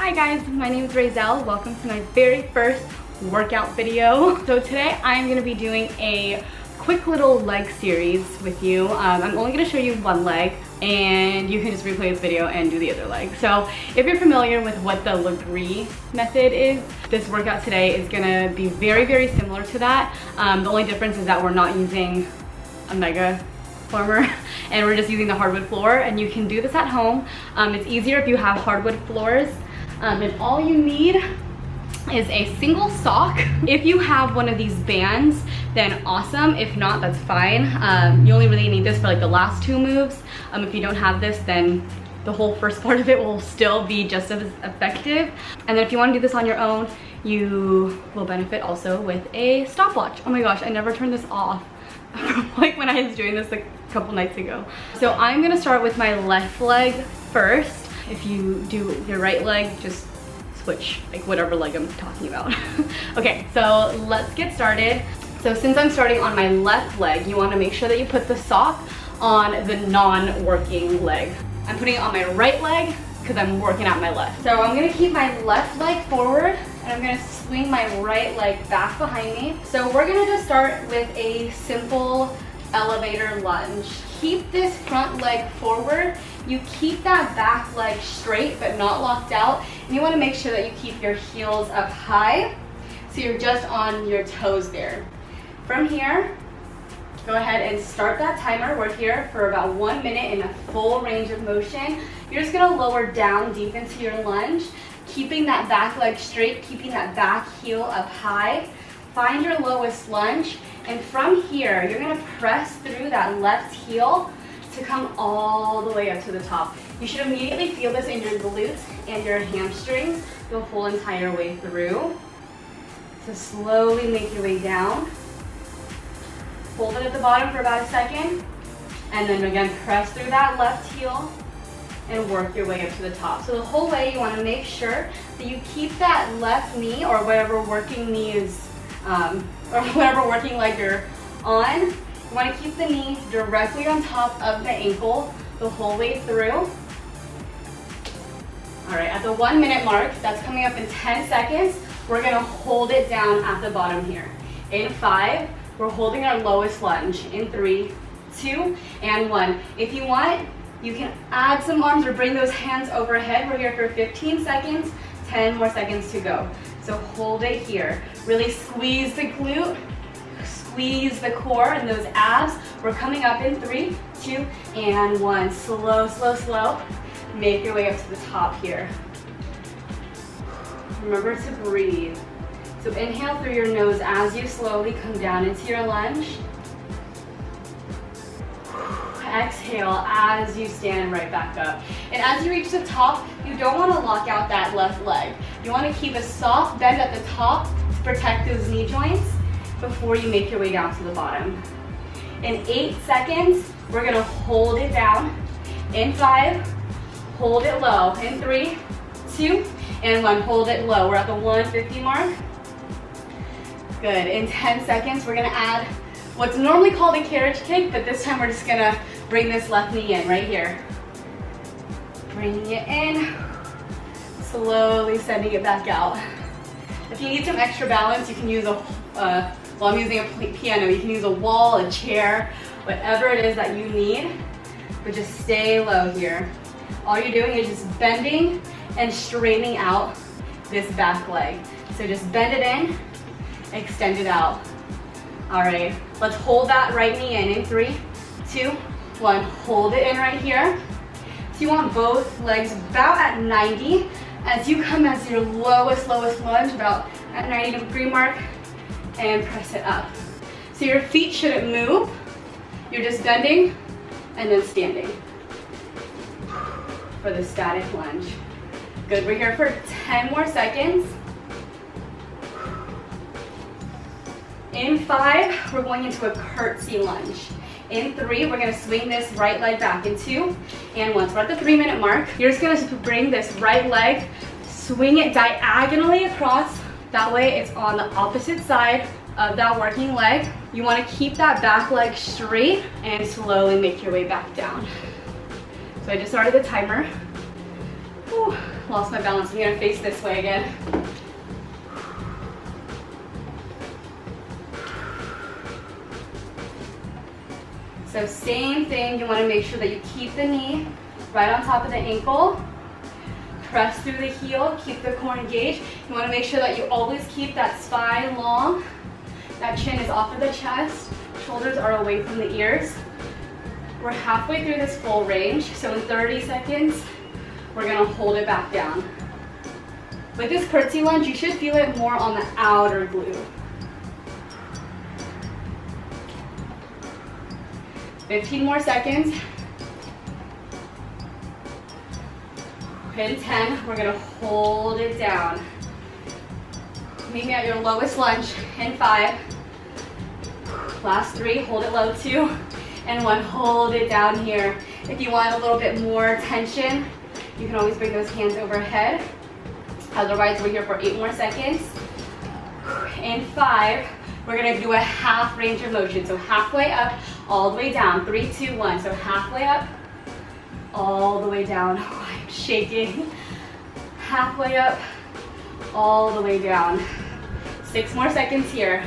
Hi guys, my name is Razel. Welcome to my very first workout video. So today I'm going to be doing a quick little leg series with you. I'm only going to show you one leg and you can just replay this video and do the other leg. So if you're familiar with what the lagree method is, this workout today is going to be very similar to that. The only difference is that we're not using a mega former and we're just using the hardwood floor, and you can do this at home. It's easier if you have hardwood floors, and all you need is a single sock. If you have one of these bands, then awesome. If not, that's fine. You only really need this for like the last two moves. If you don't have this, then the whole first part of it will still be just as effective. And then if you want to do this on your own, you will benefit also with a stopwatch. Oh my gosh, I never turned this off from like when I was doing this a couple nights ago. So I'm gonna start with my left leg first. If you do your right leg, just switch, like whatever leg I'm talking about. Okay, so let's get started. So since I'm starting on my left leg, you want to make sure that you put the sock on the non-working leg. I'm putting it on my right leg because I'm working out my left. So I'm gonna keep my left leg forward and I'm gonna swing my right leg back behind me. So we're gonna just start with a simple elevator lunge. Keep this front leg forward. You keep that back leg straight but not locked out. And you wanna make sure that you keep your heels up high so you're just on your toes there. From here, go ahead and start that timer. We're here for about 1 minute in a full range of motion. You're just gonna lower down deep into your lunge, keeping that back leg straight, keeping that back heel up high. Find your lowest lunge, and from here, you're gonna press through that left heel to come all the way up to the top. You should immediately feel this in your glutes and your hamstrings the whole entire way through. So slowly make your way down. Hold it at the bottom for about a second, and then again press through that left heel and work your way up to the top. So the whole way you want to make sure that you keep that left knee or whatever working knee is, or whatever working leg you're on. You want to keep the knee directly on top of the ankle the whole way through. All right, at the 1 minute mark, that's coming up in 10 seconds, we're gonna hold it down at the bottom here. In 5, we're holding our lowest lunge. In 3, 2, and 1. If you want, you can add some arms or bring those hands overhead. We're here for 15 seconds, 10 more seconds to go. So hold it here. Really squeeze the glute, squeeze the core and those abs. We're coming up in 3, 2, and 1. Slow, slow, slow. Make your way up to the top here. Remember to breathe. So inhale through your nose as you slowly come down into your lunge. Exhale as you stand right back up. And as you reach the top, you don't want to lock out that left leg. You want to keep a soft bend at the top to protect those knee joints before you make your way down to the bottom. In 8 seconds, we're going to hold it down. In 5, hold it low. In 3, 2, and 1, hold it low. We're at the 150 mark. Good. In 10 seconds, we're gonna add what's normally called a carriage kick, but this time we're just gonna bring this left knee in right here. Bringing it in, slowly sending it back out. If you need some extra balance, you can use well, I'm using a piano. You can use a wall, a chair, whatever it is that you need, but just stay low here. All you're doing is just bending and straightening out this back leg. So just bend it in, extend it out. All right, let's hold that right knee in 3, 2, 1. Hold it in right here. So you want both legs about at 90 as you come as your lowest lunge, about at 90-degree mark, and press it up. So your feet shouldn't move. You're just bending and then standing for the static lunge. Good, we're here for 10 more seconds. In 5, we're going into a curtsy lunge. In 3, we're gonna swing this right leg back. In 2, and 1. So we're at the 3 minute mark. You're just gonna bring this right leg, swing it diagonally across. That way it's on the opposite side of that working leg. You wanna keep that back leg straight and slowly make your way back down. So I just started the timer. Whew. lost my balance. I'm gonna face this way again. So same thing, you wanna make sure that you keep the knee right on top of the ankle. Press through the heel, keep the core engaged. You wanna make sure that you always keep that spine long. That chin is off of the chest, shoulders are away from the ears. We're halfway through this full range, so in 30 seconds, we're gonna hold it back down. With this curtsy lunge, you should feel it more on the outer glute. 15 more seconds. In 10, we're gonna hold it down. Meet me at your lowest lunge in 5. Last 3, hold it low, 2, and 1, hold it down here. If you want a little bit more tension, you can always bring those hands overhead. Otherwise, we're here for 8 more seconds. In 5, we're gonna do a half range of motion. So halfway up, all the way down. 3, 2, 1. So halfway up, all the way down. Oh, I'm shaking. Halfway up, all the way down. 6 more seconds here.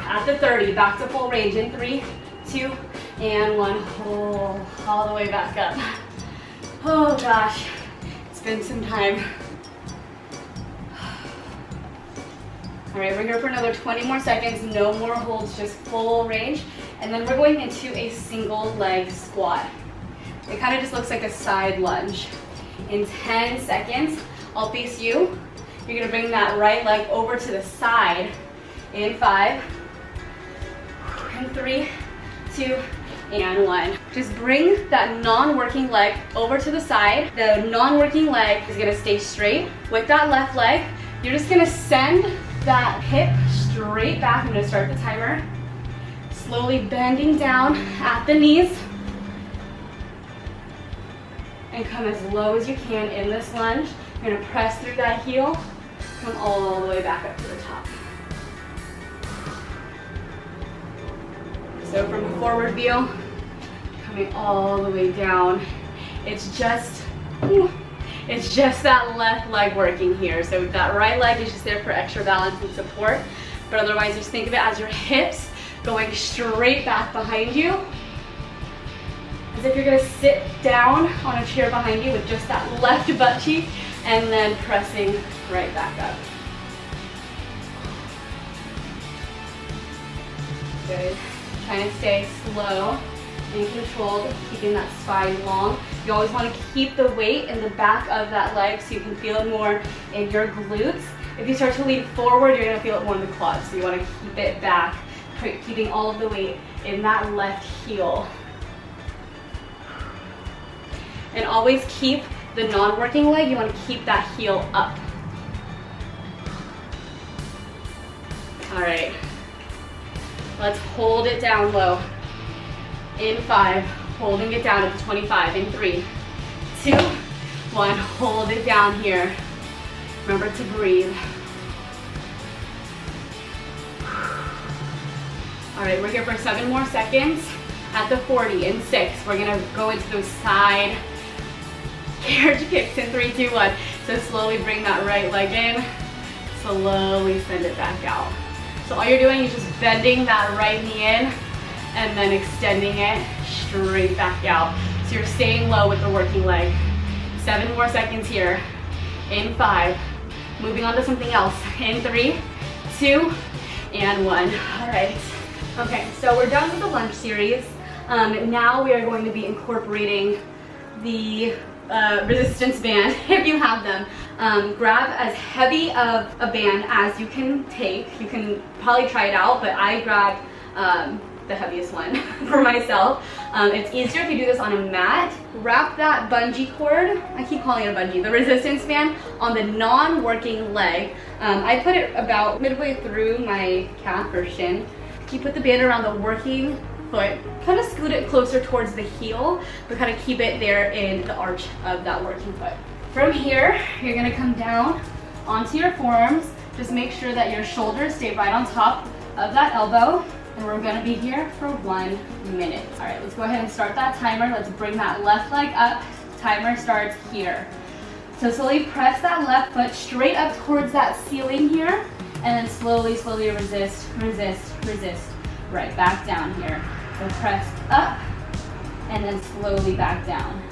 At the 30, back to full range in 3, 2, and 1. Hold all the way back up. Oh gosh, it's been some time. All right, we're here for another 20 more seconds. No more holds, just full range. And then we're going into a single leg squat. It kind of just looks like a side lunge. In 10 seconds, I'll face you. You're gonna bring that right leg over to the side. In 5, and 3, 2, and 1. Just bring that non-working leg over to the side. The non-working leg is gonna stay straight. With that left leg, you're just gonna send that hip straight back. I'm gonna start the timer. Slowly bending down at the knees. And come as low as you can in this lunge. You're gonna press through that heel, come all the way back up to the top. So from a forward view, coming all the way down. It's just that left leg working here. So that right leg is just there for extra balance and support. But otherwise, just think of it as your hips going straight back behind you. As if you're gonna sit down on a chair behind you with just that left butt cheek and then pressing right back up. Good. Trying to stay slow and controlled, keeping that spine long. You always want to keep the weight in the back of that leg so you can feel it more in your glutes. If you start to lean forward, you're going to feel it more in the quads. So you want to keep it back, keeping all of the weight in that left heel. And always keep the non-working leg, you want to keep that heel up. All right. Let's hold it down low. In 5, holding it down at the 25. In 3, 2, 1, hold it down here. Remember to breathe. All right, we're here for 7 more seconds. At the 40, in 6, we're gonna go into those side carriage kicks in 3, 2, 1. So slowly bring that right leg in, slowly send it back out. So all you're doing is just bending that right knee in and then extending it straight back out. So you're staying low with the working leg. 7 more seconds here. In 5, moving on to something else. In 3, 2, and 1. All right. Okay, so we're done with the lunge series. Now we are going to be incorporating the resistance band, if you have them. Grab as heavy of a band as you can take. You can probably try it out, but I grabbed the heaviest one for myself. It's easier if you do this on a mat. Wrap that bungee cord, I keep calling it a bungee, the resistance band, on the non-working leg. I put it about midway through my calf or shin. You put the band around the working foot, kind of scoot it closer towards the heel, but kind of keep it there in the arch of that working foot. From here, you're gonna come down onto your forearms. Just make sure that your shoulders stay right on top of that elbow, and we're gonna be here for 1 minute. All right, let's go ahead and start that timer. Let's bring that left leg up. Timer starts here. So slowly press that left foot straight up towards that ceiling here, and then slowly, slowly resist, resist, resist. Right, back down here. So press up, and then slowly back down.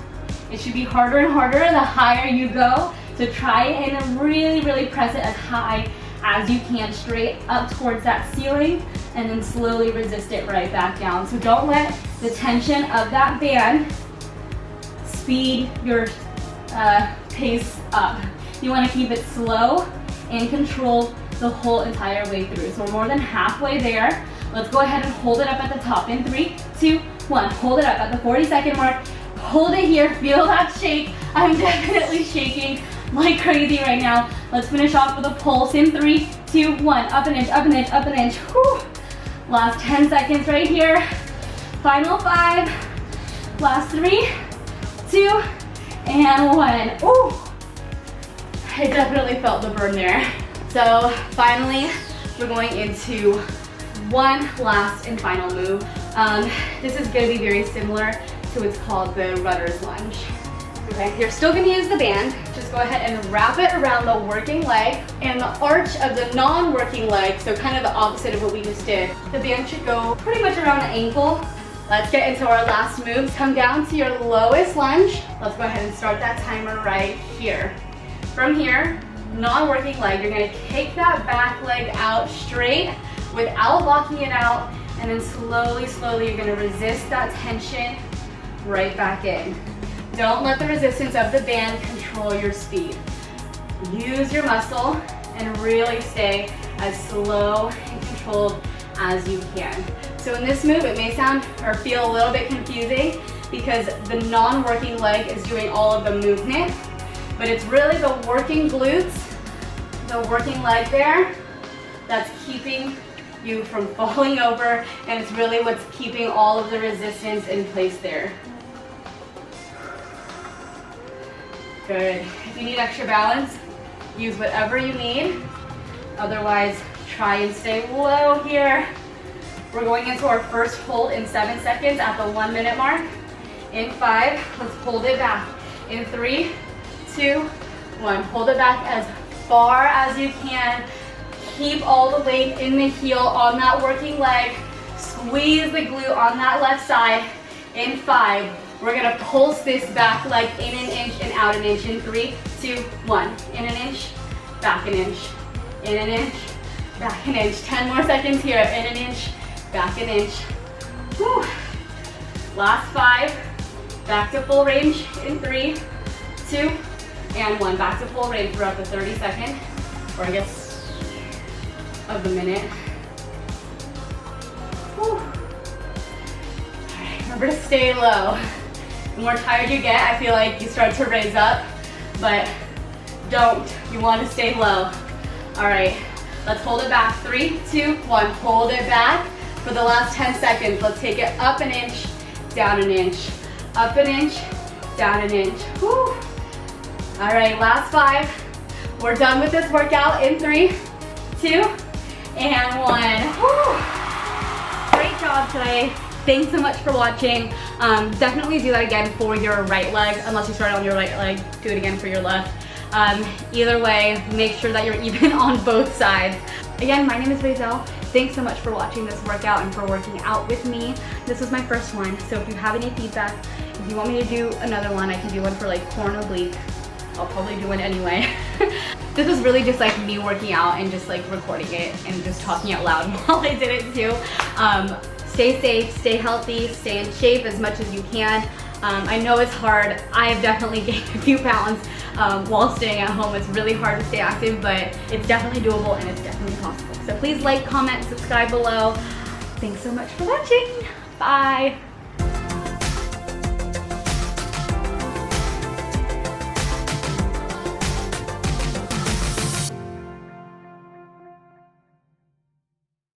It should be harder and harder the higher you go. So try and really, really press it as high as you can, straight up towards that ceiling, and then slowly resist it right back down. So don't let the tension of that band speed your pace up. You want to keep it slow and controlled the whole entire way through. So we're more than halfway there. Let's go ahead and hold it up at the top in 3, 2, 1. Hold it up at the 40-second mark. Hold it here, feel that shake. I'm definitely shaking like crazy right now. Let's finish off with a pulse in 3, 2, 1. Up an inch, up an inch, up an inch. Whew. Last 10 seconds right here. Final 5. Last 3, 2, and 1. Ooh. I definitely felt the burn there. So finally, we're going into one last and final move. This is going to be very similar to what's called the runner's lunge. Okay, you're still going to use the band. Just go ahead and wrap it around the working leg and the arch of the non-working leg, so kind of the opposite of what we just did. The band should go pretty much around the ankle. Let's get into our last move. Come down to your lowest lunge. Let's go ahead and start that timer right here. From here, non-working leg, you're going to kick that back leg out straight without locking it out, and then slowly, slowly, you're going to resist that tension right back in. Don't let the resistance of the band control your speed. Use your muscle and really stay as slow and controlled as you can. So in this move, it may sound or feel a little bit confusing because the non-working leg is doing all of the movement, but it's really the working glutes, the working leg there, that's keeping you from falling over, and it's really what's keeping all of the resistance in place there. Good. If you need extra balance, use whatever you need. Otherwise, try and stay low here. We're going into our first hold in 7 seconds at the 1 minute mark. In 5, let's hold it back. In 3, 2, 1. Hold it back as far as you can. Keep all the weight in the heel on that working leg. Squeeze the glute on that left side. In 5, we're gonna pulse this back leg in an inch and out an inch. In 3, 2, 1. In an inch, back an inch. In an inch, back an inch. 10 more seconds here. In an inch, back an inch. Whew. Last 5. Back to full range in 3, 2, and 1. Back to full range throughout the 30-second, or I guess of the minute. Whew. All right, remember to stay low. The more tired you get, I feel like you start to raise up, but don't. You want to stay low. All right, let's hold it back. 3, 2, 1. Hold it back for the last 10 seconds. Let's take it up an inch, down an inch. Up an inch, down an inch. Whew. All right, last 5. We're done with this workout in 3, 2, and 1. Whew. Great job today. Thanks so much for watching. Definitely do that again for your right leg, unless you started on your right leg, do it again for your left. Either way, make sure that you're even on both sides. Again, my name is Rayzel. Thanks so much for watching this workout and for working out with me. This was my first one, so if you have any feedback, if you want me to do another one, I can do one for like core and oblique. I'll probably do one anyway. This was really just like me working out and just like recording it and just talking out loud while I did it too. Stay safe, stay healthy, stay in shape as much as you can. I know it's hard. I have definitely gained a few pounds while staying at home. It's really hard to stay active, but it's definitely doable and it's definitely possible. So please like, comment, subscribe below. Thanks so much for watching. Bye.